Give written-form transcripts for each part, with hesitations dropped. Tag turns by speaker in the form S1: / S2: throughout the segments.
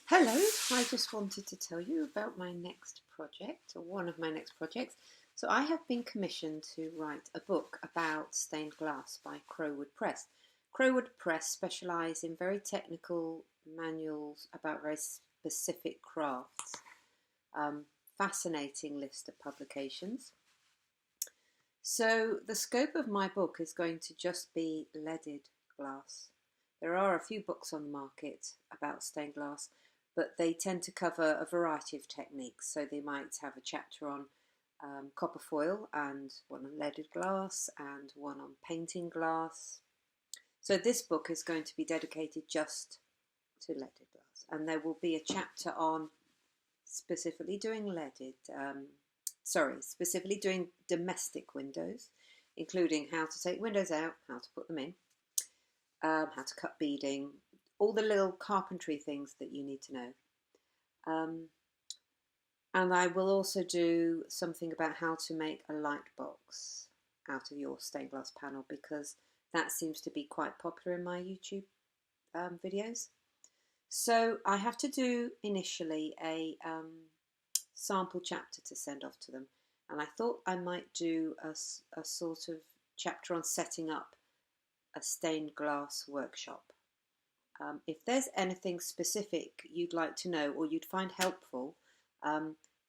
S1: Hello, I just wanted to tell you about my next project, or one of my next projects. So I have been commissioned to write a book about stained glass by Crowood Press. Crowood Press specialise in very technical manuals about very specific crafts. Fascinating list of publications. So the scope of my book is going to just be leaded glass. There are a few books on the market about stained glass, but they tend to cover a variety of techniques. So they might have a chapter on copper foil and one on leaded glass and one on painting glass. So this book is going to be dedicated just to leaded glass, and there will be a chapter on specifically doing domestic windows, including how to take windows out, how to put them in, how to cut beading, all the little carpentry things that you need to know. And I will also do something about how to make a light box out of your stained glass panel, because that seems to be quite popular in my YouTube videos. So I have to do initially a sample chapter to send off to them, and I thought I might do a sort of chapter on setting up a stained glass workshop. If there's anything specific you'd like to know or you'd find helpful,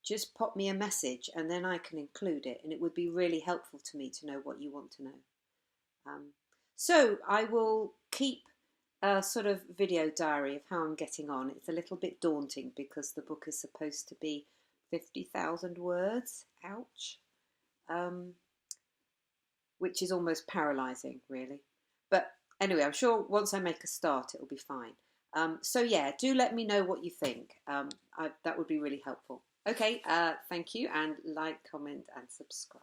S1: just pop me a message and then I can include it, and it would be really helpful to me to know what you want to know. So I will keep a sort of video diary of how I'm getting on. It's a little bit daunting because the book is supposed to be 50,000 words, ouch, which is almost paralysing really. But anyway, I'm sure once I make a start it'll be fine. So yeah, do let me know what you think. That would be really helpful. Okay, thank you, and like, comment and subscribe.